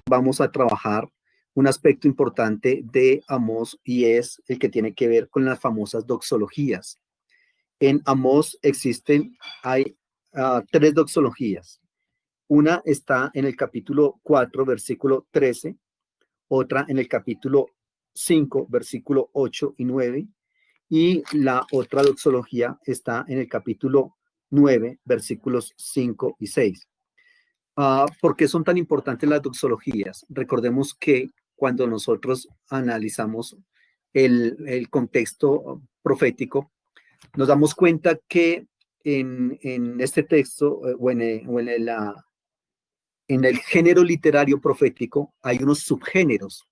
vamos a trabajar un aspecto importante de Amós y es el que tiene que ver con las famosas doxologías. En Amós hay tres doxologías. Una está en el capítulo 4, versículo 13, otra en el capítulo 5, versículo 8 y 9, y la otra doxología está en el capítulo 9, versículos 5 y 6. ¿Por qué son tan importantes las doxologías? Recordemos que cuando nosotros analizamos el contexto profético, nos damos cuenta que en este texto en el género literario profético hay unos subgéneros.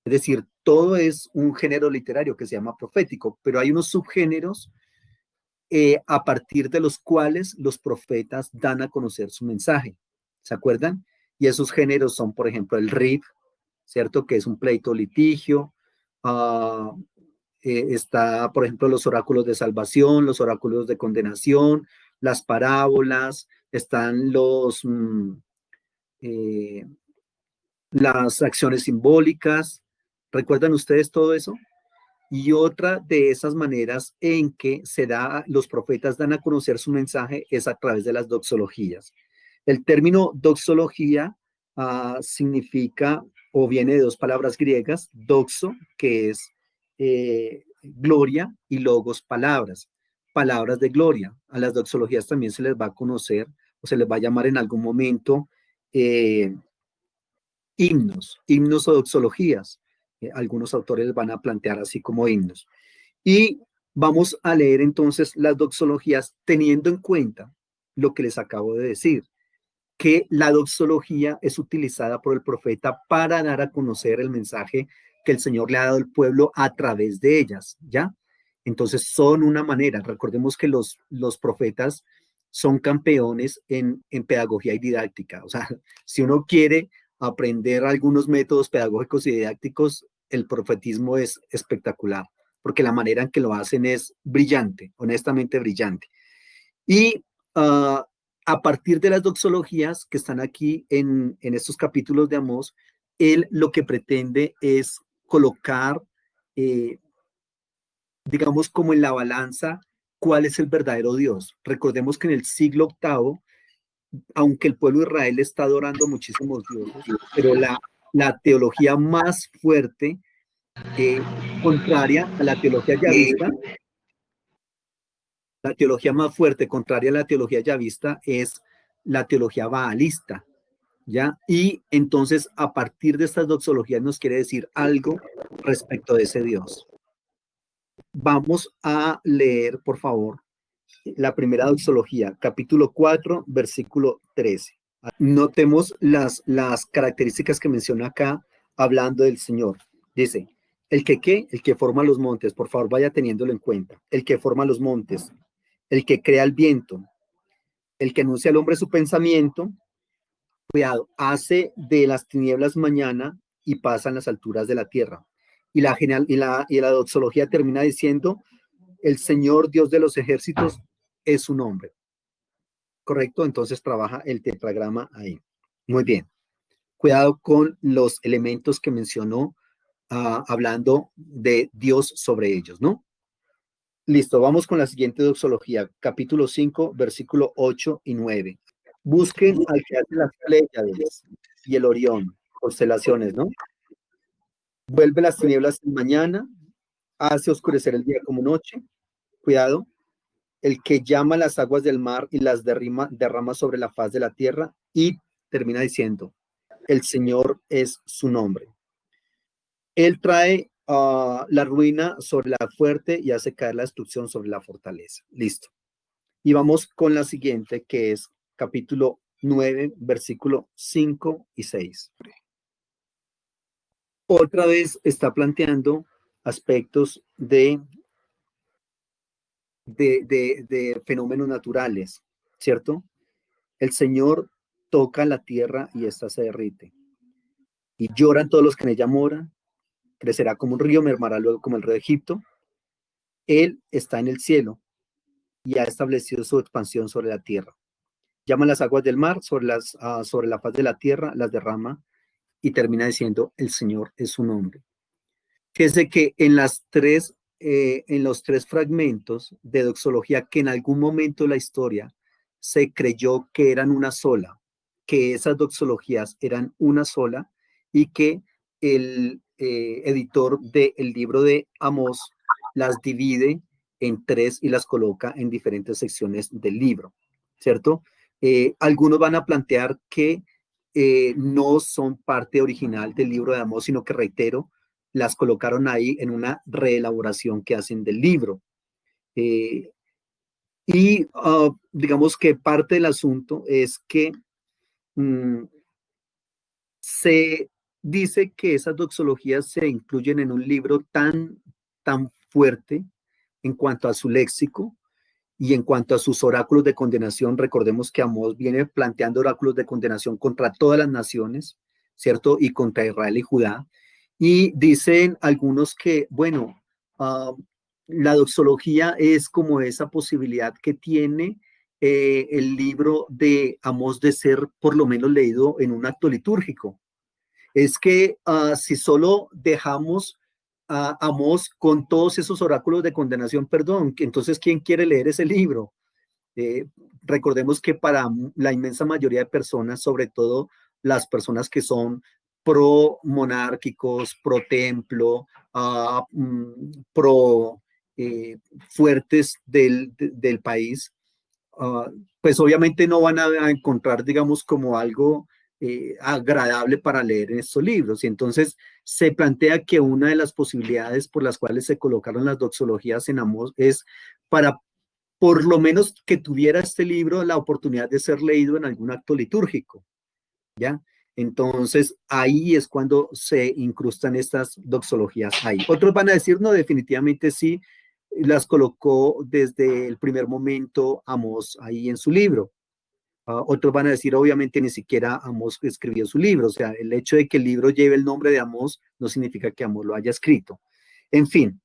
Es decir, todo es un género literario que se llama profético, pero hay unos subgéneros a partir de los cuales los profetas dan a conocer su mensaje. ¿Se acuerdan? Y esos géneros son, por ejemplo, el RIB, ¿cierto? Que es un pleito litigio. Está, por ejemplo, los oráculos de salvación, los oráculos de condenación, las parábolas, están las acciones simbólicas. ¿Recuerdan ustedes todo eso? Y otra de esas maneras en que los profetas dan a conocer su mensaje es a través de las doxologías. El término doxología significa o viene de dos palabras griegas, doxo, que es gloria, y logos, palabras de gloria. A las doxologías también se les va a conocer o se les va a llamar en algún momento himnos o doxologías. Algunos autores van a plantear así como himnos. Y vamos a leer entonces las doxologías teniendo en cuenta lo que les acabo de decir, que la doxología es utilizada por el profeta para dar a conocer el mensaje que el Señor le ha dado al pueblo a través de ellas, ¿ya? Entonces son una manera, recordemos que los profetas son campeones en pedagogía y didáctica, o sea, si uno quiere aprender algunos métodos pedagógicos y didácticos, el profetismo es espectacular, porque la manera en que lo hacen es brillante, honestamente brillante. Y a partir de las doxologías que están aquí en estos capítulos de Amós, él lo que pretende es colocar, digamos, como en la balanza, cuál es el verdadero Dios. Recordemos que en el siglo VIII, aunque el pueblo de Israel está adorando muchísimos dioses, pero la teología más fuerte, contraria a la teología yavista, la teología más fuerte, contraria a la teología yavista, es la teología baalista, ¿ya? Y entonces, a partir de estas doxologías nos quiere decir algo respecto de ese Dios. Vamos a leer, por favor, la primera doxología, capítulo 4, versículo 13. Notemos las características que menciona acá, hablando del Señor. Dice, el que forma los montes, por favor, vaya teniéndolo en cuenta. El que forma los montes, el que crea el viento, el que anuncia al hombre su pensamiento, cuidado, hace de las tinieblas mañana y pasa en las alturas de la tierra. Y la doxología termina diciendo, el Señor Dios de los ejércitos es su nombre. ¿Correcto? Entonces trabaja el tetragrama ahí. Muy bien. Cuidado con los elementos que mencionó hablando de Dios sobre ellos, ¿no? Listo, vamos con la siguiente doxología, capítulo 5, versículo 8 y 9. Busquen al que hace las Pléyades y el Orión, constelaciones, ¿no? Vuelve las tinieblas en mañana, hace oscurecer el día como noche. Cuidado, el que llama las aguas del mar y las derrama sobre la faz de la tierra, y termina diciendo, el Señor es su nombre. Él trae la ruina sobre la fuerte y hace caer la destrucción sobre la fortaleza. Listo. Y vamos con la siguiente, que es capítulo 9, versículo 5 y 6. Otra vez está planteando aspectos de fenómenos naturales, ¿cierto? El Señor toca la tierra y ésta se derrite. Y lloran todos los que en ella moran. Crecerá como un río, mermará luego como el río de Egipto. Él está en el cielo y ha establecido su expansión sobre la tierra. Llama las aguas del mar sobre la faz de la tierra, las derrama y termina diciendo, el Señor es su nombre. Fíjese que en los tres fragmentos de doxología que en algún momento de la historia se creyó que eran una sola, que esas doxologías eran una sola y que el editor del libro de Amós las divide en tres y las coloca en diferentes secciones del libro, ¿cierto? Algunos van a plantear que no son parte original del libro de Amós, sino que, reitero, las colocaron ahí en una reelaboración que hacen del libro. Eh, digamos que parte del asunto es que se dice que esas doxologías se incluyen en un libro tan fuerte en cuanto a su léxico y en cuanto a sus oráculos de condenación. Recordemos que Amós viene planteando oráculos de condenación contra todas las naciones, ¿cierto? Y contra Israel y Judá. Y dicen algunos que, bueno, la doxología es como esa posibilidad que tiene el libro de Amós de ser por lo menos leído en un acto litúrgico. Es que si solo dejamos a Amós con todos esos oráculos de condenación, perdón, entonces ¿quién quiere leer ese libro? Eh, Recordemos que para la inmensa mayoría de personas, sobre todo las personas que son pro monárquicos, pro templo, pro fuertes del país, pues obviamente no van a encontrar, digamos, como algo agradable para leer en estos libros. Y entonces se plantea que una de las posibilidades por las cuales se colocaron las doxologías en Amós es para por lo menos que tuviera este libro la oportunidad de ser leído en algún acto litúrgico, ¿ya? Entonces, ahí es cuando se incrustan estas doxologías ahí. Otros van a decir, no, definitivamente sí, las colocó desde el primer momento Amós ahí en su libro. Otros van a decir, obviamente, ni siquiera Amós escribió su libro. O sea, el hecho de que el libro lleve el nombre de Amós no significa que Amós lo haya escrito. En fin,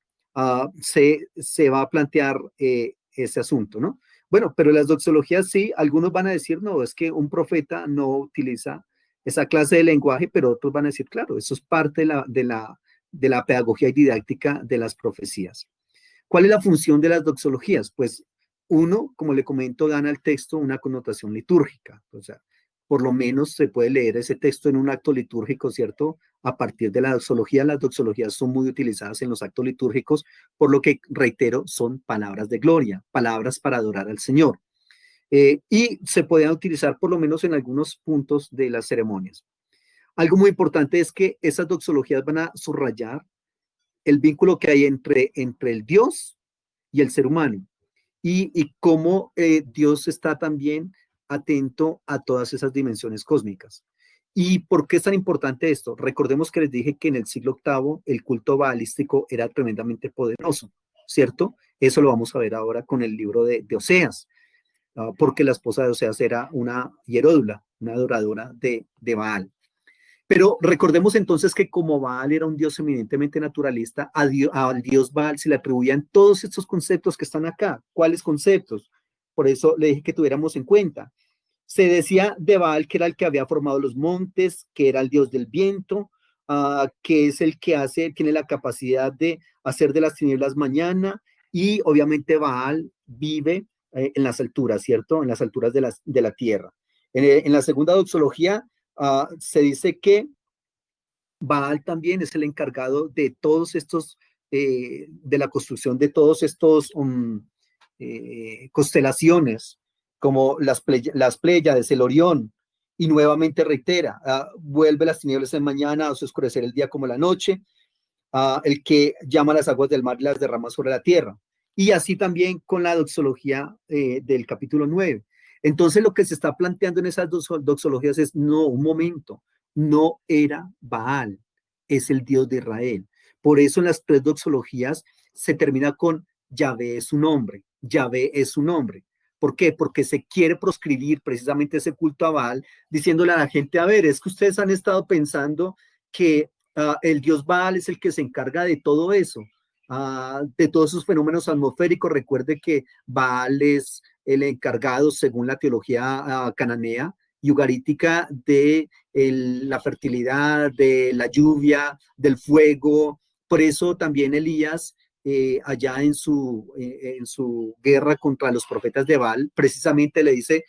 se va a plantear ese asunto, ¿no? Bueno, pero las doxologías sí, algunos van a decir, no, es que un profeta no utiliza esa clase de lenguaje, pero otros van a decir, claro, eso es parte de la pedagogía y didáctica de las profecías. ¿Cuál es la función de las doxologías? Pues uno, como le comento, dan al texto una connotación litúrgica. O sea, por lo menos se puede leer ese texto en un acto litúrgico, ¿cierto? A partir de la doxología, las doxologías son muy utilizadas en los actos litúrgicos, por lo que, reitero, son palabras de gloria, palabras para adorar al Señor. Y se pueden utilizar por lo menos en algunos puntos de las ceremonias. Algo muy importante es que esas doxologías van a subrayar el vínculo que hay entre el Dios y el ser humano y cómo Dios está también atento a todas esas dimensiones cósmicas. ¿Y por qué es tan importante esto? Recordemos que les dije que en el siglo VIII el culto baalístico era tremendamente poderoso, ¿cierto? Eso lo vamos a ver ahora con el libro de Oseas, porque la esposa de Oseas era una hieródula, una adoradora de Baal. Pero recordemos entonces que como Baal era un dios eminentemente naturalista, al dios Baal se le atribuían todos estos conceptos que están acá. ¿Cuáles conceptos? Por eso le dije que tuviéramos en cuenta. Se decía de Baal que era el que había formado los montes, que era el dios del viento, que es el que tiene la capacidad de hacer de las tinieblas mañana, y obviamente Baal vive en las alturas, ¿cierto? En las alturas de la tierra. En la segunda doxología, se dice que Baal también es el encargado de todos estos, de la construcción de todos estos constelaciones, como las Pléyades, el Orión, y nuevamente reitera, vuelve las tinieblas en mañana, hace oscurecer el día como la noche, el que llama las aguas del mar y las derrama sobre la tierra. Y así también con la doxología del capítulo 9. Entonces lo que se está planteando en esas doxologías es, no, un momento, no era Baal, es el Dios de Israel. Por eso en las tres doxologías se termina con Yahvé es su nombre, Yahvé es su nombre. ¿Por qué? Porque se quiere proscribir precisamente ese culto a Baal, diciéndole a la gente, a ver, es que ustedes han estado pensando que el dios Baal es el que se encarga de todo eso, de todos esos fenómenos atmosféricos. Recuerde que Baal es el encargado, según la teología cananea, y ugarítica de la fertilidad, de la lluvia, del fuego. Por eso también Elías, allá en su guerra contra los profetas de Baal, precisamente le dice,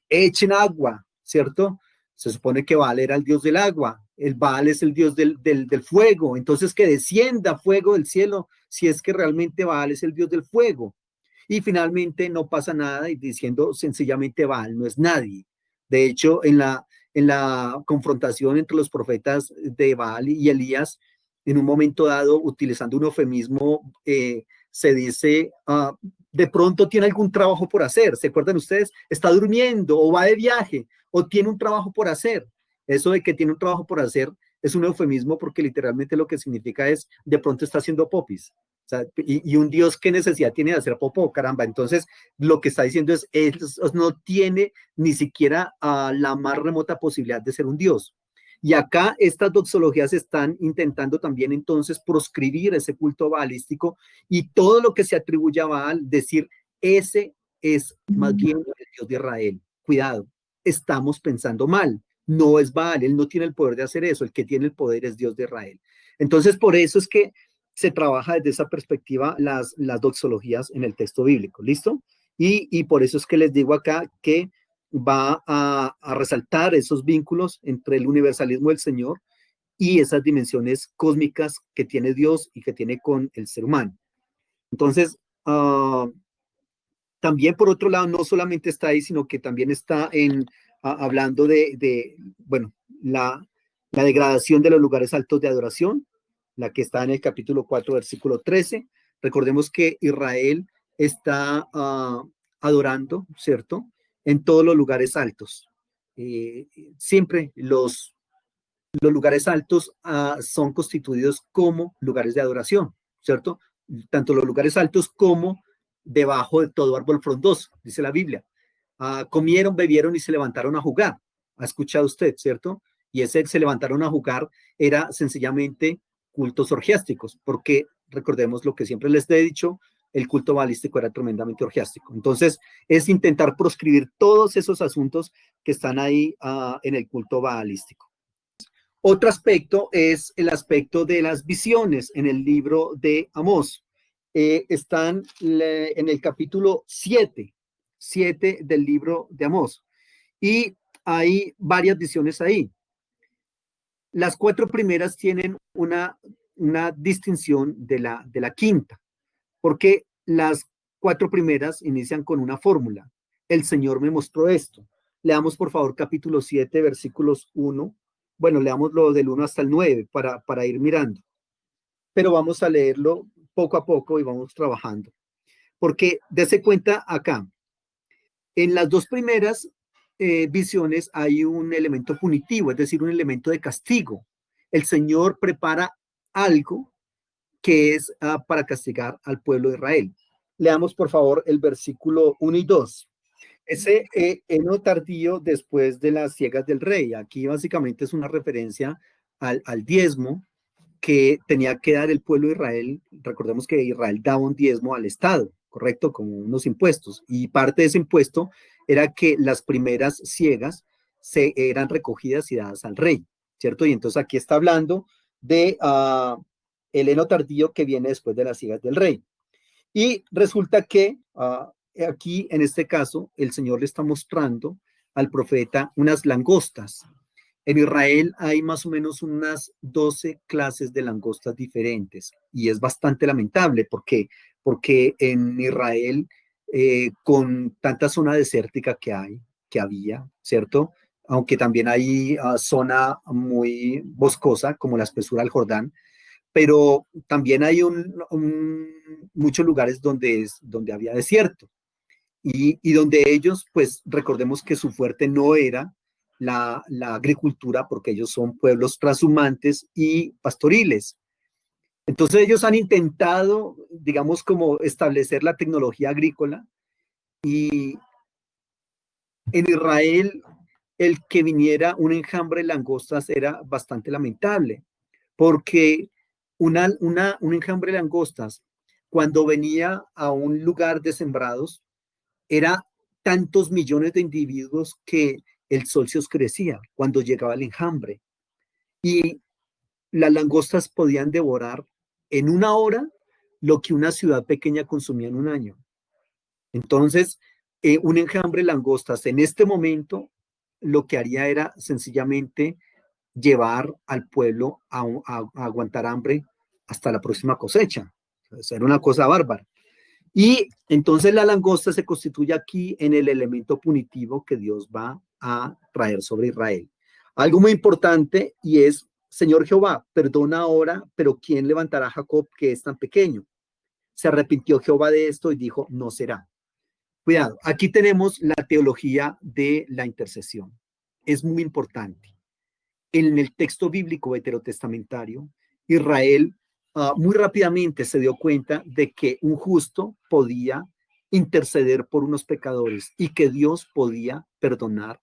echen agua, ¿cierto? Se supone que Baal era el dios del agua, el Baal es el dios del fuego, entonces que descienda fuego del cielo, si es que realmente Baal es el dios del fuego. Y finalmente no pasa nada y diciendo sencillamente Baal no es nadie. De hecho, en la confrontación entre los profetas de Baal y Elías, en un momento dado, utilizando un eufemismo, se dice, de pronto tiene algún trabajo por hacer. ¿Se acuerdan ustedes? Está durmiendo o va de viaje o tiene un trabajo por hacer. Eso de que tiene un trabajo por hacer es un eufemismo porque literalmente lo que significa es de pronto está haciendo popis. O sea, y un Dios, ¿qué necesidad tiene de hacer popó? Caramba, entonces lo que está diciendo es, él no tiene ni siquiera la más remota posibilidad de ser un Dios. Y acá estas doxologías están intentando también entonces proscribir ese culto baalístico y todo lo que se atribuye a Baal, decir, ese es más bien el Dios de Israel. Cuidado, estamos pensando mal. No es Baal, él no tiene el poder de hacer eso, el que tiene el poder es Dios de Israel. Entonces, por eso es que se trabaja desde esa perspectiva las doxologías en el texto bíblico, ¿listo? Y por eso es que les digo acá que va a resaltar esos vínculos entre el universalismo del Señor y esas dimensiones cósmicas que tiene Dios y que tiene con el ser humano. Entonces, también por otro lado, no solamente está ahí, sino que también está hablando bueno, la degradación de los lugares altos de adoración, la que está en el capítulo 4, versículo 13. Recordemos que Israel está adorando, ¿cierto? En todos los lugares altos. Siempre los lugares altos son constituidos como lugares de adoración, ¿cierto? Tanto los lugares altos como debajo de todo árbol frondoso, dice la Biblia. Comieron, bebieron y se levantaron a jugar. ¿Ha escuchado usted, cierto? Y ese se levantaron a jugar era sencillamente cultos orgiásticos, porque recordemos lo que siempre les he dicho, el culto balístico era tremendamente orgiástico. Entonces, es intentar proscribir todos esos asuntos que están ahí en el culto balístico. Otro aspecto es el aspecto de las visiones en el libro de Amós. Están en el capítulo 7 del libro de Amós. Y hay varias visiones ahí. Las 4 primeras tienen una distinción de la quinta, porque las 4 primeras inician con una fórmula. El Señor me mostró esto. Leamos, por favor, capítulo 7, versículos 1. Bueno, leamos lo del 1 hasta el 9 para ir mirando. Pero vamos a leerlo poco a poco y vamos trabajando. Porque dése cuenta acá, en las 2 primeras visiones hay un elemento punitivo, es decir, un elemento de castigo. El Señor prepara algo que es para castigar al pueblo de Israel. Leamos, por favor, el versículo 1 y 2. Ese heno tardío después de las ciegas del rey. Aquí básicamente es una referencia al diezmo que tenía que dar el pueblo de Israel. Recordemos que Israel daba un diezmo al Estado, ¿correcto? Como unos impuestos. Y parte de ese impuesto era que las primeras ciegas eran recogidas y dadas al rey, ¿cierto? Y entonces aquí está hablando de el heno tardío que viene después de las ciegas del rey. Y resulta que aquí, en este caso, el Señor le está mostrando al profeta unas langostas. En Israel hay más o menos unas 12 clases de langostas diferentes y es bastante lamentable porque en Israel, con tanta zona desértica que había, ¿cierto? Aunque también hay zona muy boscosa como la espesura del Jordán, pero también hay muchos lugares donde había desierto y donde ellos, pues recordemos que su fuerte no era la agricultura, porque ellos son pueblos transhumantes y pastoriles. Entonces ellos han intentado, digamos, como establecer la tecnología agrícola y en Israel el que viniera un enjambre de langostas era bastante lamentable, porque un enjambre de langostas, cuando venía a un lugar de sembrados, era tantos millones de individuos que el sol se oscurecía cuando llegaba el enjambre y las langostas podían devorar en una hora lo que una ciudad pequeña consumía en un año. Entonces, un enjambre de langostas en este momento lo que haría era sencillamente llevar al pueblo a aguantar hambre hasta la próxima cosecha. O sea, era una cosa bárbara. Y entonces la langosta se constituye aquí en el elemento punitivo que Dios va a traer sobre Israel. Algo muy importante y es, Señor Jehová, perdona ahora, pero ¿quién levantará a Jacob que es tan pequeño? Se arrepintió Jehová de esto y dijo, no será. Cuidado, aquí tenemos la teología de la intercesión. Es muy importante. En el texto bíblico veterotestamentario, Israel muy rápidamente se dio cuenta de que un justo podía interceder por unos pecadores y que Dios podía perdonar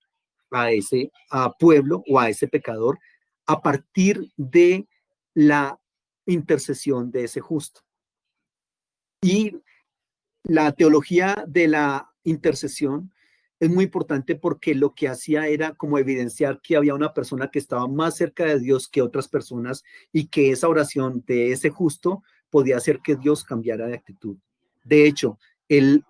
a ese pueblo o a ese pecador a partir de la intercesión de ese justo. Y la teología de la intercesión es muy importante porque lo que hacía era como evidenciar que había una persona que estaba más cerca de Dios que otras personas y que esa oración de ese justo podía hacer que Dios cambiara de actitud. De hecho, el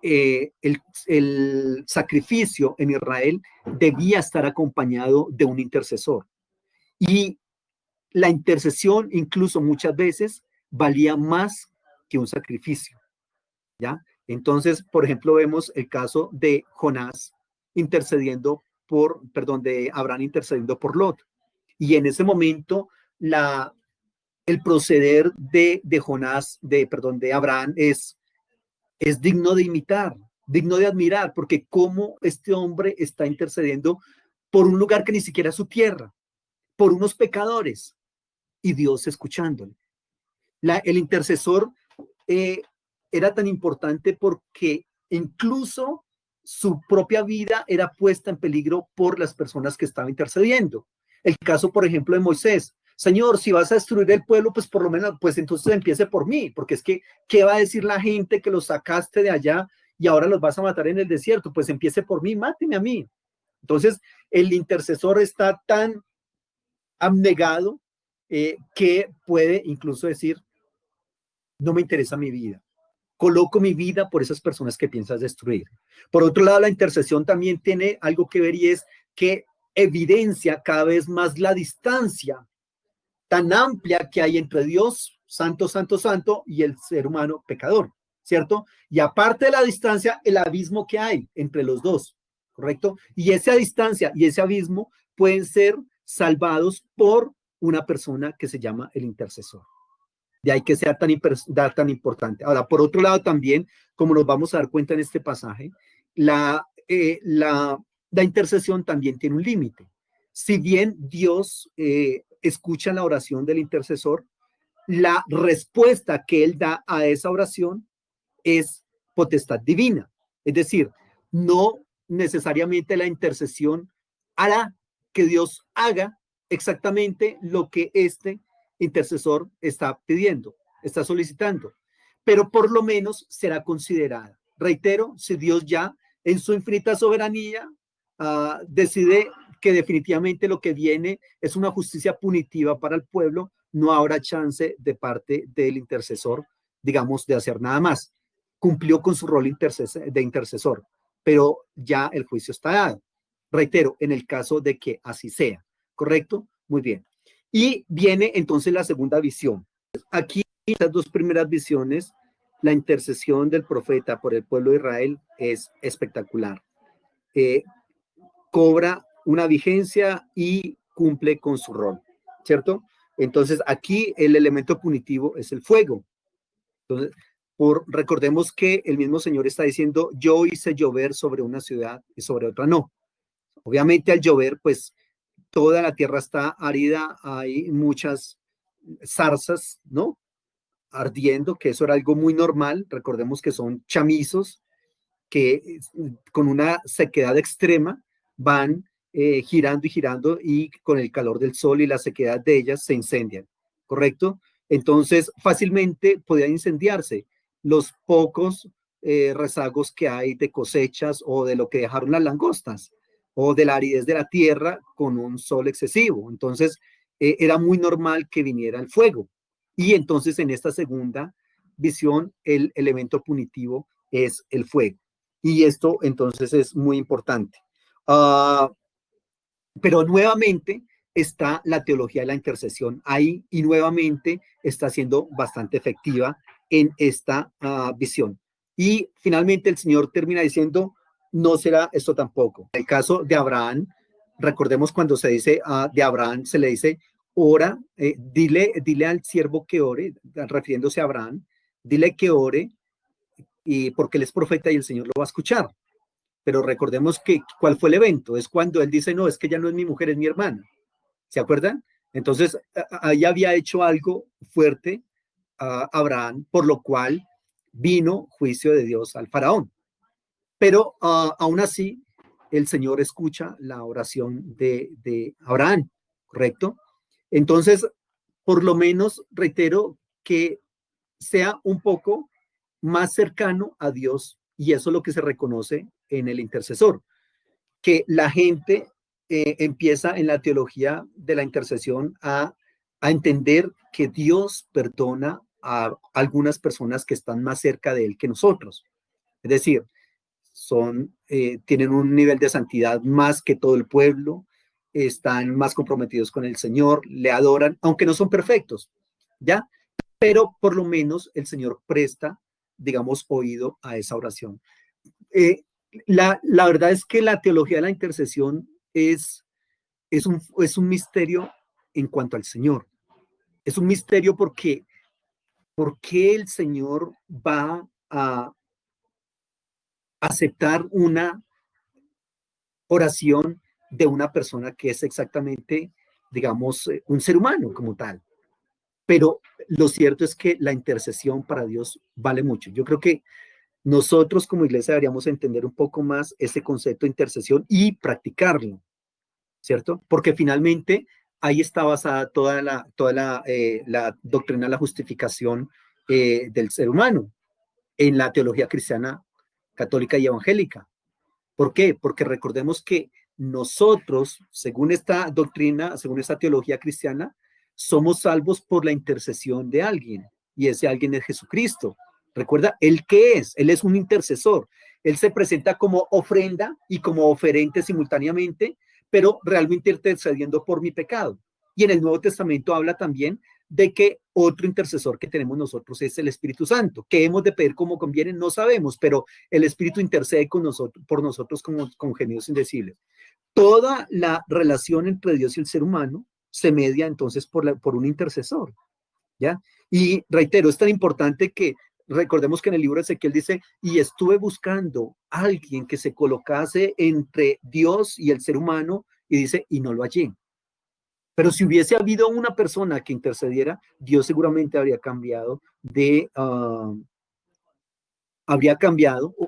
sacrificio en Israel debía estar acompañado de un intercesor. Y la intercesión incluso muchas veces valía más que un sacrificio. ¿Ya? Entonces, por ejemplo, vemos el caso de Jonás intercediendo de Abraham intercediendo por Lot. Y en ese momento, el proceder de Jonás, de Abraham es digno de imitar, digno de admirar, porque cómo este hombre está intercediendo por un lugar que ni siquiera es su tierra, por unos pecadores, y Dios escuchándole. El intercesor eh, era tan importante porque incluso su propia vida era puesta en peligro por las personas que estaban intercediendo. El caso, por ejemplo, de Moisés. Señor, si vas a destruir el pueblo, pues por lo menos, pues entonces empiece por mí, porque es que, ¿qué va a decir la gente que los sacaste de allá y ahora los vas a matar en el desierto? Pues empiece por mí, máteme a mí. Entonces, el intercesor está tan abnegado que puede incluso decir, no me interesa mi vida. Coloco mi vida por esas personas que piensas destruir. Por otro lado, la intercesión también tiene algo que ver y es que evidencia cada vez más la distancia tan amplia que hay entre Dios, santo, santo, santo, y el ser humano pecador, ¿cierto? Y aparte de la distancia, el abismo que hay entre los dos, ¿correcto? Y esa distancia y ese abismo pueden ser salvados por una persona que se llama el intercesor. De ahí que sea tan importante. Ahora, por otro lado también, como nos vamos a dar cuenta en este pasaje, la intercesión también tiene un límite. Si bien Dios escucha la oración del intercesor, la respuesta que él da a esa oración es potestad divina. Es decir, no necesariamente la intercesión hará que Dios haga exactamente lo que este intercesor está pidiendo, está solicitando, pero por lo menos será considerada. Reitero, si Dios ya en su infinita soberanía decide que definitivamente lo que viene es una justicia punitiva para el pueblo, no habrá chance de parte del intercesor, digamos, de hacer nada más. Cumplió con su rol de intercesor, pero ya el juicio está dado. Reitero, en el caso de que así sea, ¿correcto? Muy bien. Y viene entonces la segunda visión. Aquí, estas dos primeras visiones, la intercesión del profeta por el pueblo de Israel es espectacular. Cobra una vigencia y cumple con su rol, ¿cierto? Entonces, aquí el elemento punitivo es el fuego. Entonces, recordemos que el mismo Señor está diciendo, yo hice llover sobre una ciudad y sobre otra no. Obviamente al llover, pues toda la tierra está árida, hay muchas zarzas, ¿no? Ardiendo, que eso era algo muy normal. Recordemos que son chamizos que con una sequedad extrema van girando y girando y con el calor del sol y la sequedad de ellas se incendian, ¿correcto? Entonces fácilmente podían incendiarse los pocos rezagos que hay de cosechas o de lo que dejaron las langostas, o de la aridez de la tierra con un sol excesivo. Entonces, era muy normal que viniera el fuego. Y entonces en esta segunda visión, el elemento punitivo es el fuego. Y esto entonces es muy importante. Pero nuevamente está la teología de la intercesión ahí y nuevamente está siendo bastante efectiva en esta visión. Y finalmente el Señor termina diciendo, no será esto tampoco. En el caso de Abraham, recordemos cuando se dice de Abraham, se le dice, ora, dile al siervo que ore, refiriéndose a Abraham, dile que ore, y porque él es profeta y el Señor lo va a escuchar. Pero recordemos que cuál fue el evento, es cuando él dice, no, es que ya no es mi mujer, es mi hermana. ¿Se acuerdan? Entonces, ahí había hecho algo fuerte a Abraham, por lo cual vino juicio de Dios al faraón. Pero aún así, el Señor escucha la oración de Abraham, ¿correcto? Entonces, por lo menos, reitero que sea un poco más cercano a Dios, y eso es lo que se reconoce en el intercesor, que la gente empieza en la teología de la intercesión a entender que Dios perdona a algunas personas que están más cerca de Él que nosotros. Es decir, tienen un nivel de santidad más que todo el pueblo, están más comprometidos con el Señor, le adoran, aunque no son perfectos, ¿ya? Pero por lo menos el Señor presta, digamos, oído a esa oración. La verdad es que la teología de la intercesión es un misterio en cuanto al Señor. Es un misterio porque el Señor va a aceptar una oración de una persona que es exactamente, digamos, un ser humano como tal. Pero lo cierto es que la intercesión para Dios vale mucho. Yo creo que nosotros como iglesia deberíamos entender un poco más ese concepto de intercesión y practicarlo, ¿cierto? Porque finalmente ahí está basada la doctrina de la justificación del ser humano en la teología cristiana, católica y evangélica. ¿Por qué? Porque recordemos que nosotros, según esta doctrina, según esta teología cristiana, somos salvos por la intercesión de alguien, y ese alguien es Jesucristo. Recuerda, ¿él qué es? Él es un intercesor. Él se presenta como ofrenda y como oferente simultáneamente, pero realmente intercediendo por mi pecado. Y en el Nuevo Testamento habla también de que otro intercesor que tenemos nosotros es el Espíritu Santo. ¿Qué hemos de pedir como conviene? No sabemos, pero el Espíritu intercede con nosotros, por nosotros con gemidos indecibles. Toda la relación entre Dios y el ser humano se media entonces por un intercesor, ¿ya? Y reitero, es tan importante que recordemos que en el libro de Ezequiel dice, y estuve buscando a alguien que se colocase entre Dios y el ser humano, y dice, y no lo hallé. Pero si hubiese habido una persona que intercediera, Dios seguramente habría cambiado.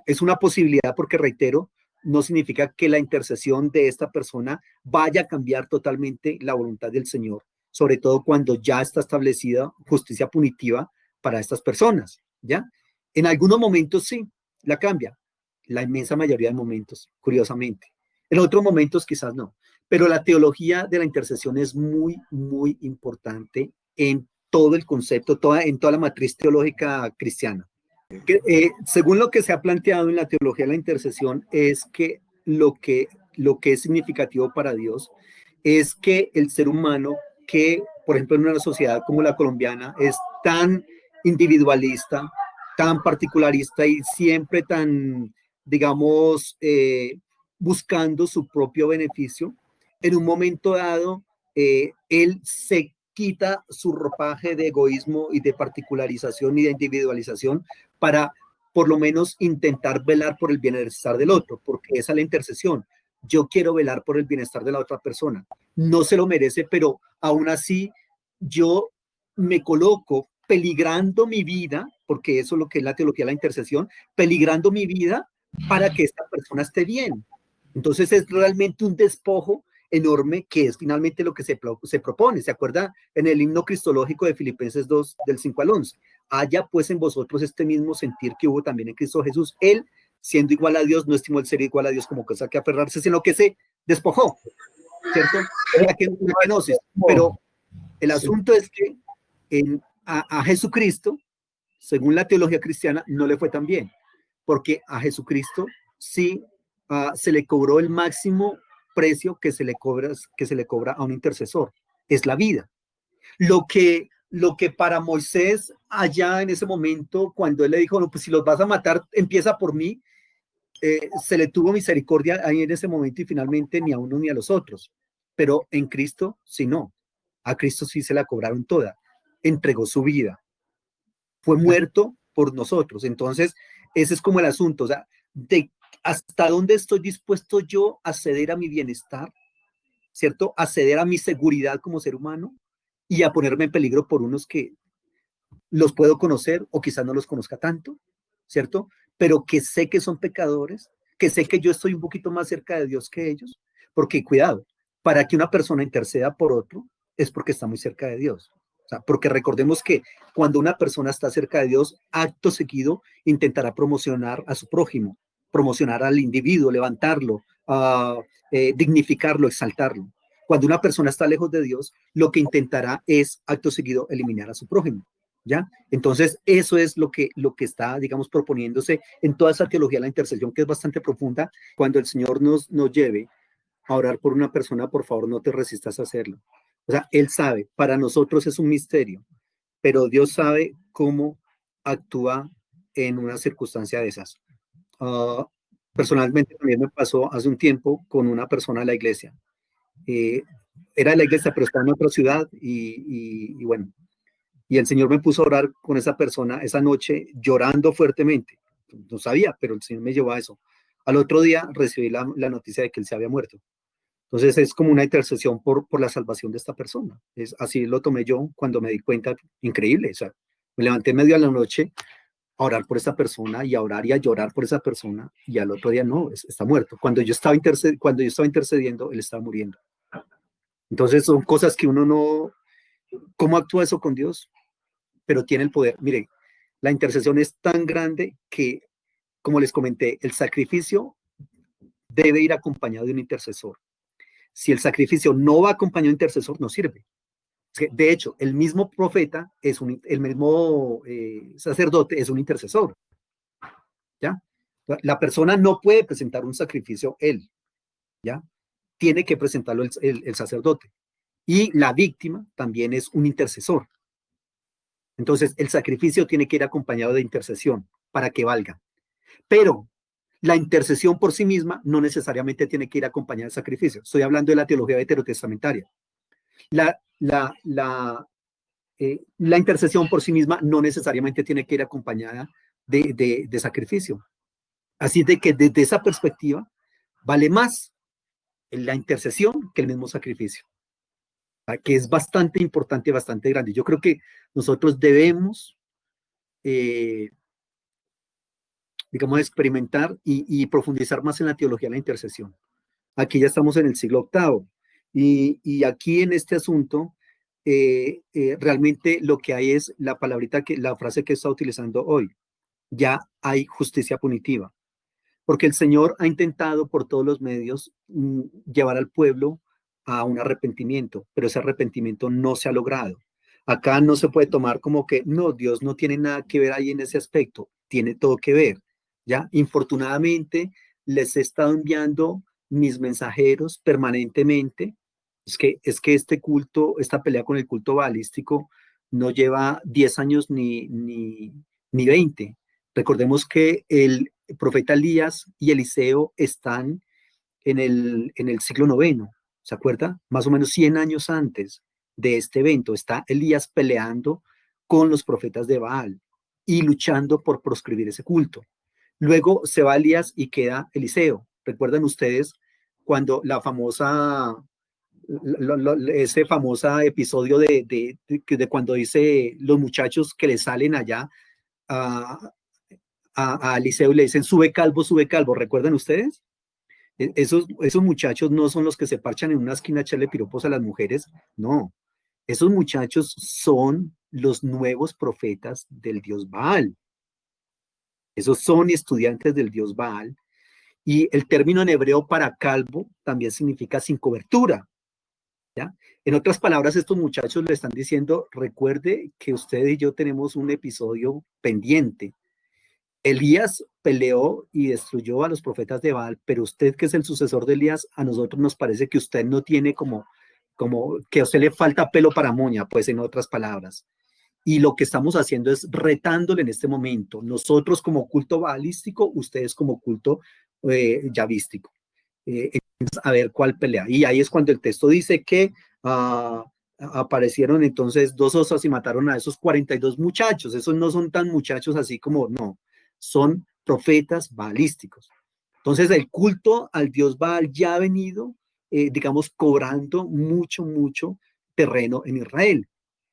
Es una posibilidad porque, reitero, no significa que la intercesión de esta persona vaya a cambiar totalmente la voluntad del Señor, sobre todo cuando ya está establecida justicia punitiva para estas personas, ¿ya? En algunos momentos sí, la cambia, la inmensa mayoría de momentos, curiosamente. En otros momentos quizás no, pero la teología de la intercesión es muy, muy importante en todo el concepto, en toda la matriz teológica cristiana. Según lo que se ha planteado en la teología de la intercesión, es que lo que es significativo para Dios es que el ser humano, que por ejemplo en una sociedad como la colombiana es tan individualista, tan particularista y siempre tan, digamos, buscando su propio beneficio, en un momento dado, él se quita su ropaje de egoísmo y de particularización y de individualización para por lo menos intentar velar por el bienestar del otro, porque esa es la intercesión. Yo quiero velar por el bienestar de la otra persona. No se lo merece, pero aún así yo me coloco peligrando mi vida, porque eso es lo que es la teología de la intercesión, peligrando mi vida para que esta persona esté bien. Entonces es realmente un despojo enorme que es finalmente lo que se propone. ¿Se acuerda en el himno cristológico de Filipenses 2, del 5 al 11? Haya pues en vosotros este mismo sentir que hubo también en Cristo Jesús. Él, siendo igual a Dios, no estimó el ser igual a Dios como cosa que aferrarse, sino que se despojó, ¿cierto? La kenosis. Pero el asunto es que a Jesucristo, según la teología cristiana, no le fue tan bien, porque a Jesucristo sí se le cobró el máximo precio que se le cobra a un intercesor, es la vida. Lo que para Moisés allá en ese momento, cuando él le dijo, no, pues si los vas a matar, empieza por mí, se le tuvo misericordia ahí en ese momento y finalmente ni a uno ni a los otros. Pero en Cristo sí no. A Cristo sí se la cobraron toda. Entregó su vida. Fue muerto por nosotros. Entonces, ese es como el asunto. O sea, de hasta dónde estoy dispuesto yo a ceder a mi bienestar, ¿cierto? A ceder a mi seguridad como ser humano y a ponerme en peligro por unos que los puedo conocer o quizás no los conozca tanto, ¿cierto? Pero que sé que son pecadores, que sé que yo estoy un poquito más cerca de Dios que ellos, porque cuidado, para que una persona interceda por otro es porque está muy cerca de Dios. O sea, porque recordemos que cuando una persona está cerca de Dios, acto seguido intentará promocionar a su prójimo, promocionar al individuo, levantarlo, dignificarlo, exaltarlo. Cuando una persona está lejos de Dios, lo que intentará es, acto seguido, eliminar a su prójimo. ¿Ya? Entonces, eso es lo que está, digamos, proponiéndose en toda esa teología de la intercesión, que es bastante profunda. Cuando el Señor nos lleve a orar por una persona, por favor, no te resistas a hacerlo. O sea, Él sabe, para nosotros es un misterio, pero Dios sabe cómo actúa en una circunstancia de esas. Uh, Personalmente también me pasó hace un tiempo con una persona de la iglesia. Eh, Era de la iglesia, pero estaba en otra ciudad y bueno, y el Señor me puso a orar con esa persona esa noche llorando fuertemente. No sabía, pero el Señor me llevó a eso. Al otro día recibí la noticia de que él se había muerto. Entonces es como una intercesión por la salvación de esta persona. Así lo tomé yo cuando me di cuenta, increíble. O sea, me levanté medio de la noche a orar por esa persona y a orar y a llorar por esa persona y al otro día no, está muerto. Cuando yo estaba intercediendo, él estaba muriendo. Entonces son cosas que uno no... ¿Cómo actúa eso con Dios? Pero tiene el poder. Mire, la intercesión es tan grande que, como les comenté, el sacrificio debe ir acompañado de un intercesor. Si el sacrificio no va acompañado de un intercesor, no sirve. De hecho, el mismo profeta el mismo sacerdote es un intercesor. ¿Ya? La persona no puede presentar un sacrificio él, ¿ya? Tiene que presentarlo el sacerdote. Y la víctima también es un intercesor. Entonces, el sacrificio tiene que ir acompañado de intercesión para que valga. Pero la intercesión por sí misma no necesariamente tiene que ir acompañada del sacrificio. Estoy hablando de la teología veterotestamentaria. La intercesión por sí misma no necesariamente tiene que ir acompañada de sacrificio. Así de que desde esa perspectiva vale más la intercesión que el mismo sacrificio, que es bastante importante, bastante grande. Yo creo que nosotros debemos digamos, experimentar profundizar más en la teología de la intercesión. Aquí ya estamos en el siglo VIII y aquí en este asunto realmente lo que hay es la frase que está utilizando hoy, ya hay justicia punitiva, porque el Señor ha intentado por todos los medios llevar al pueblo a un arrepentimiento, pero ese arrepentimiento no se ha logrado. Acá no se puede tomar como que, no, Dios no tiene nada que ver ahí en ese aspecto, tiene todo que ver, ¿ya? Infortunadamente, les he estado enviando mis mensajeros permanentemente. Es que este culto, esta pelea con el culto balístico no lleva 10 años ni 20. Recordemos que el profeta Elías y Eliseo están en el siglo noveno, ¿se acuerda? Más o menos 100 años antes de este evento, está Elías peleando con los profetas de Baal y luchando por proscribir ese culto. Luego se va Elías y queda Eliseo. ¿Recuerdan ustedes cuando ese famoso episodio de cuando dice los muchachos que le salen allá a, a Eliseo y le dicen, sube calvo, ¿recuerdan ustedes? Esos muchachos no son los que se parchan en una esquina a echarle piropos a las mujeres, no. Esos muchachos son los nuevos profetas del dios Baal. Esos son estudiantes del dios Baal Y el término en hebreo para calvo también significa sin cobertura, ¿ya? En otras palabras, estos muchachos le están diciendo, recuerde que usted y yo tenemos un episodio pendiente. Elías peleó y destruyó a los profetas de Baal, pero usted que es el sucesor de Elías, a nosotros nos parece que usted no tiene como que a usted le falta pelo para moña, pues en otras palabras. Y lo que estamos haciendo es retándole en este momento, nosotros como culto baalístico, ustedes como culto yavístico. A ver cuál pelea. Y ahí es cuando el texto dice que aparecieron entonces dos osas y mataron a esos 42 muchachos. Esos no son tan muchachos así como, no, son profetas baalísticos. Entonces el culto al dios Baal ya ha venido, digamos, cobrando mucho terreno en Israel.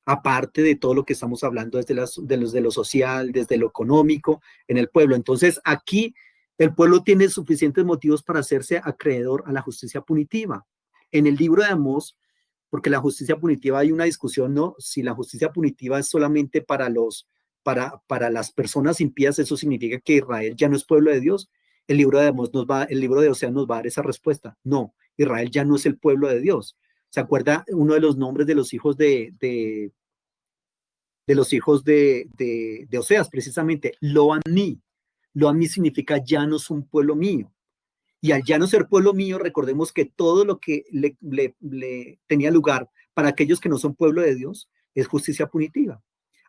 Aparte de todo lo que estamos hablando desde de lo social, desde lo económico en el pueblo. Entonces aquí el pueblo tiene suficientes motivos para hacerse acreedor a la justicia punitiva. En el libro de Amós, porque la justicia punitiva hay una discusión, ¿no? Si la justicia punitiva es solamente para las personas impías, eso significa que Israel ya no es pueblo de Dios. El libro de Amós el libro de Oseas nos va a dar esa respuesta. No, Israel ya no es el pueblo de Dios. ¿Se acuerda uno de los nombres de los hijos de los hijos de Oseas? Precisamente, Lo Ammi. Lo Ammi significa ya no es un pueblo mío. Y al ya no ser pueblo mío, recordemos que todo lo que le tenía lugar para aquellos que no son pueblo de Dios es justicia punitiva.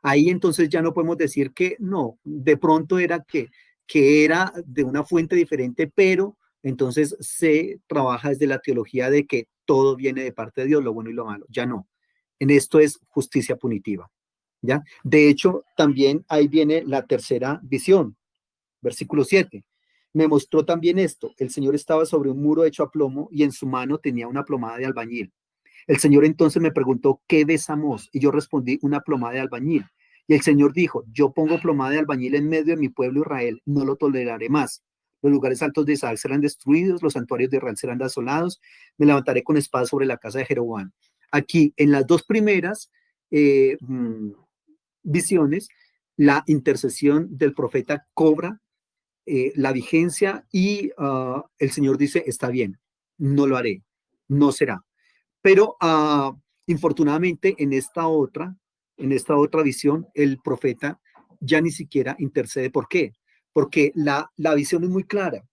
Ahí entonces ya no podemos decir que no, de pronto era que era de una fuente diferente, pero entonces se trabaja desde la teología de que todo viene de parte de Dios, lo bueno y lo malo. Ya no. En esto es justicia punitiva. ¿Ya? De hecho, también ahí viene la tercera visión, versículo 7. Me mostró también esto, el Señor estaba sobre un muro hecho a plomo y en su mano tenía una plomada de albañil. El Señor entonces me preguntó, ¿qué ves, Amós? Y yo respondí, una plomada de albañil. Y el Señor dijo, yo pongo plomada de albañil en medio de mi pueblo Israel, no lo toleraré más. Los lugares altos de Isaac serán destruidos, los santuarios de Israel serán asolados, me levantaré con espada sobre la casa de Jeroboam. Aquí, en las dos primeras visiones, la intercesión del profeta cobra la vigencia y el Señor dice, está bien, no lo haré, no será. Pero infortunadamente en esta otra visión, el profeta ya ni siquiera intercede. ¿Por qué? Porque la visión es muy clara.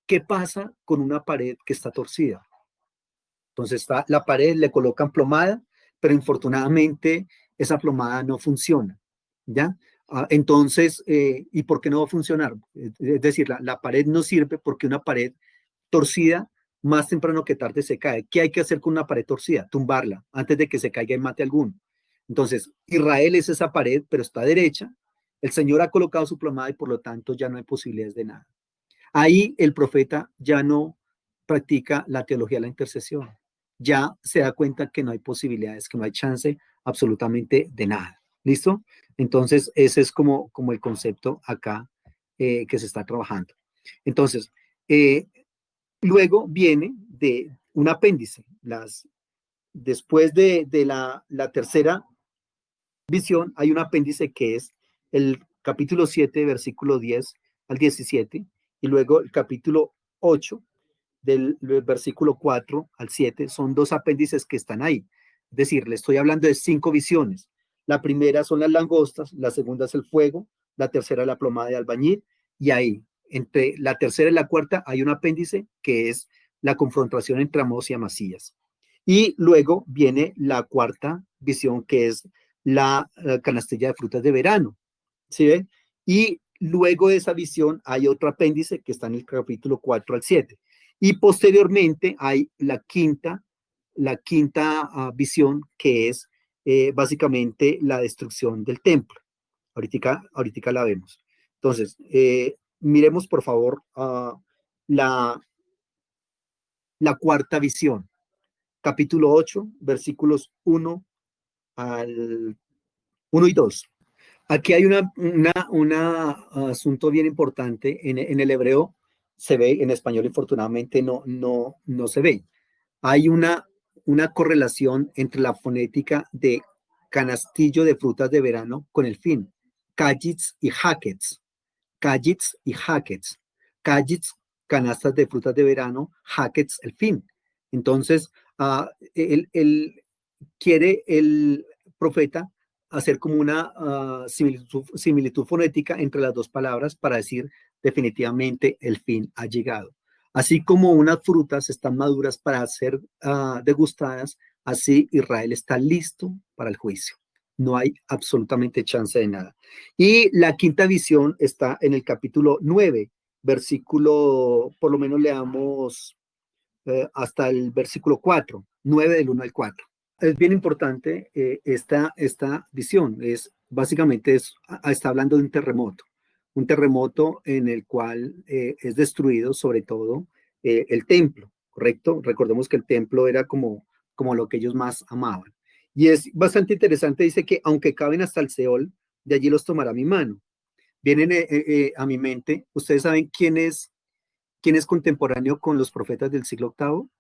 ¿Qué pasa con una pared que está torcida? Entonces está la pared, le colocan plomada, pero infortunadamente esa plomada no funciona, ¿ya? Entonces, ¿y por qué no va a funcionar? Es decir, la pared no sirve porque una pared torcida, más temprano que tarde se cae. ¿Qué hay que hacer con una pared torcida? Tumbarla antes de que se caiga y mate a alguno. Entonces, Israel es esa pared, pero está derecha. El Señor ha colocado su plomada y por lo tanto ya no hay posibilidades de nada. Ahí el profeta ya no practica la teología de la intercesión. Ya se da cuenta que no hay posibilidades, que no hay chance absolutamente de nada. ¿Listo? Entonces, ese es como el concepto acá que se está trabajando. Entonces, luego viene de un apéndice. Después de la tercera visión, hay un apéndice que es el capítulo 7, versículo 10 al 17, y luego el capítulo 8, del versículo 4 al 7, son dos apéndices que están ahí. Es decir, le estoy hablando de 5 visiones. La primera son las langostas, la segunda es el fuego, la tercera la plomada de albañil, y ahí, entre la tercera y la cuarta, hay un apéndice que es la confrontación entre Amós y Amasías. Y luego viene la cuarta visión, que es la canastilla de frutas de verano. ¿Sí ven? Y luego de esa visión hay otro apéndice que está en el capítulo 4 al 7. Y posteriormente hay la quinta visión, que es básicamente la destrucción del templo. Ahorita la vemos. Entonces, miremos por favor la, la cuarta visión, capítulo 8, versículos 1 y 2. Aquí hay un asunto bien importante. En el hebreo se ve, en español infortunadamente no se ve. Hay una correlación entre la fonética de canastillo de frutas de verano con el fin. Kajitz y Haketz. Kajitz y Haketz. Kajitz canastas de frutas de verano, jaquets, el fin. Entonces, él quiere el profeta hacer como una similitud fonética entre las dos palabras para decir definitivamente el fin ha llegado. Así como unas frutas están maduras para ser degustadas, así Israel está listo para el juicio. No hay absolutamente chance de nada. Y la quinta visión está en el capítulo 9, versículo, por lo menos leamos hasta el versículo 4, 9 del 1 al 4. Es bien importante esta visión. Básicamente está hablando de un terremoto en el cual es destruido sobre todo el templo, ¿correcto? Recordemos que el templo era como lo que ellos más amaban. Y es bastante interesante, dice que aunque caben hasta el Seol, de allí los tomará mi mano. Vienen a mi mente, ¿ustedes saben quién es contemporáneo con los profetas del siglo octavo?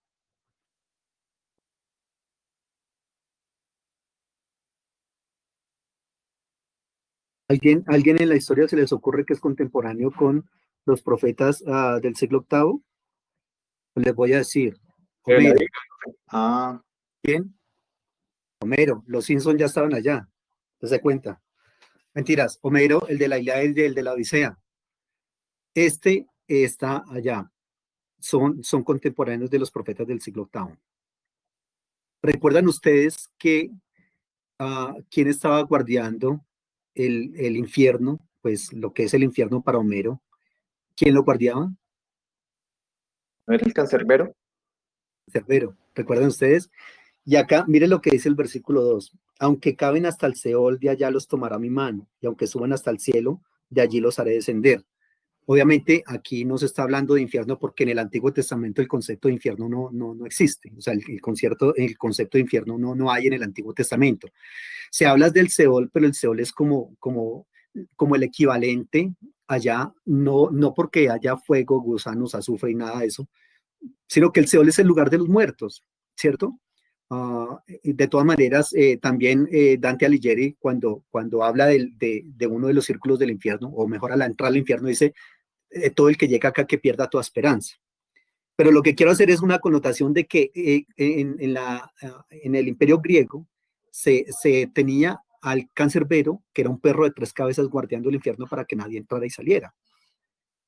¿Alguien en la historia se les ocurre que es contemporáneo con los profetas del siglo octavo? Les voy a decir, Pero la Homero. Biblia. Ah, ¿Quién? Homero. Los Simpson ya estaban allá. ¿Se cuenta? Mentiras. Homero, el de la Ilíada y el de la Odisea. Este está allá. Son contemporáneos de los profetas del siglo octavo. ¿Recuerdan ustedes que quién estaba guardiando el infierno? Pues lo que es el infierno para Homero. ¿Quién lo guardiaba? ¿no era el cancerbero? Cerbero. ¿Recuerdan ustedes? Y acá, mire lo que dice el versículo 2. Aunque caben hasta el Seol, de allá los tomará mi mano, y aunque suban hasta el cielo, de allí los haré descender. Obviamente, aquí no se está hablando de infierno porque en el Antiguo Testamento el concepto de infierno no existe. O sea, el concepto de infierno no hay en el Antiguo Testamento. Se habla del Seol, pero el Seol es como el equivalente allá, no porque haya fuego, gusanos, azufre y nada de eso, sino que el Seol es el lugar de los muertos, ¿cierto? De todas maneras, también Dante Alighieri, cuando habla de uno de los círculos del infierno, o mejor a la entrada al infierno, dice, todo el que llega acá que pierda toda esperanza. Pero lo que quiero hacer es una connotación de que en el imperio griego se tenía al cancerbero, que era un perro de 3 cabezas guardiando el infierno para que nadie entrara y saliera.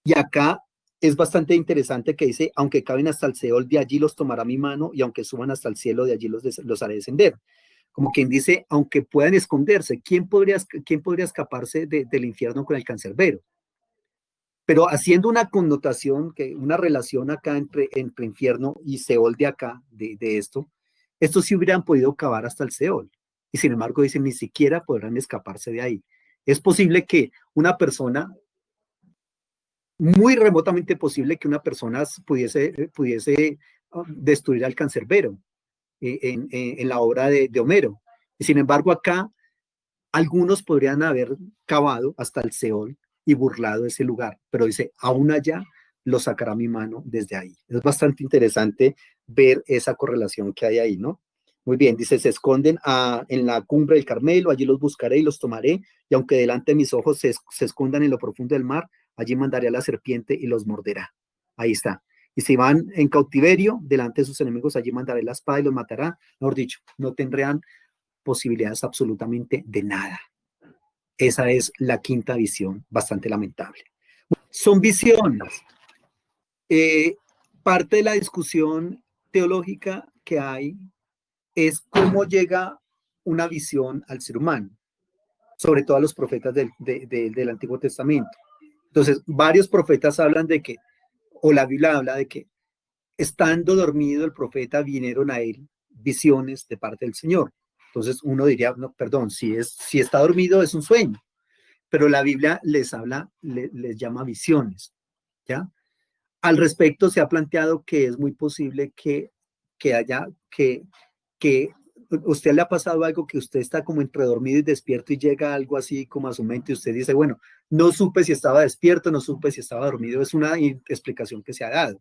Y acá es bastante interesante que dice, aunque caben hasta el Seol, de allí los tomará mi mano, y aunque suban hasta el cielo, de allí los haré descender. Como quien dice, aunque puedan esconderse, ¿quién podría escaparse del infierno con el cancerbero? Pero haciendo una connotación, una relación acá entre infierno y Seol de acá, de estos sí hubieran podido cavar hasta el Seol. Y sin embargo dicen, ni siquiera podrán escaparse de ahí. Es posible que una persona muy remotamente posible que una persona pudiese destruir al cancerbero en la obra de Homero. Y sin embargo, acá algunos podrían haber cavado hasta el Seol y burlado ese lugar, pero dice, aún allá lo sacará mi mano desde ahí. Es bastante interesante ver esa correlación que hay ahí, ¿no? Muy bien, dice, se esconden en la cumbre del Carmelo, allí los buscaré y los tomaré, y aunque delante de mis ojos se escondan en lo profundo del mar, allí mandaré a la serpiente y los morderá. Ahí está. Y si van en cautiverio, delante de sus enemigos, allí mandaré la espada y los matará. Mejor dicho, no tendrán posibilidades absolutamente de nada. Esa es la quinta visión, bastante lamentable. Son visiones. Eh, Parte de la discusión teológica que hay es cómo llega una visión al ser humano, sobre todo a los profetas del Antiguo Testamento. Entonces, varios profetas hablan de que, o la Biblia habla de que, estando dormido el profeta, vinieron a él visiones de parte del Señor. Entonces, uno diría, no, perdón, si está dormido es un sueño, pero la Biblia les habla, les llama visiones, ¿ya? Al respecto se ha planteado que es muy posible que haya, que usted le ha pasado algo que usted está como entre dormido y despierto y llega algo así como a su mente y usted dice, bueno, no supe si estaba despierto, no supe si estaba dormido, es una explicación que se ha dado.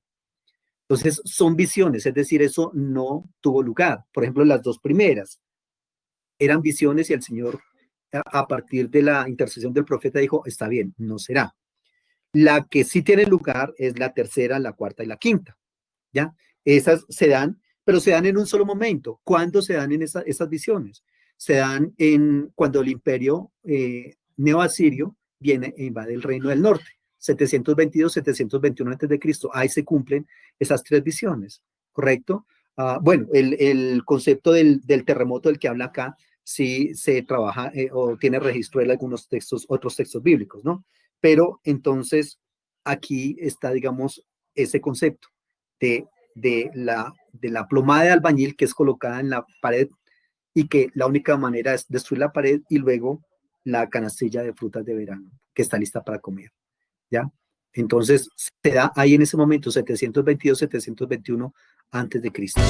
Entonces son visiones, es decir, eso no tuvo lugar. Por ejemplo, las dos primeras eran visiones y el Señor a partir de la intercesión del profeta dijo, está bien, no será. La que sí tiene lugar es la tercera, la cuarta y la quinta, ¿ya? Esas se dan, pero se dan en un solo momento. ¿Cuándo se dan en esas visiones? Se dan cuando el imperio neoasirio viene e invade el reino del norte, 722, 721 a.C. Ahí se cumplen esas tres visiones, ¿correcto? Bueno, el concepto del terremoto del que habla acá sí se trabaja o tiene registro en algunos textos, otros textos bíblicos, ¿no? Pero entonces aquí está, digamos, ese concepto de la plomada de albañil que es colocada en la pared y que la única manera es destruir la pared y luego la canastilla de frutas de verano que está lista para comer, ¿ya? Entonces se da ahí en ese momento 722, 721 antes de Cristo.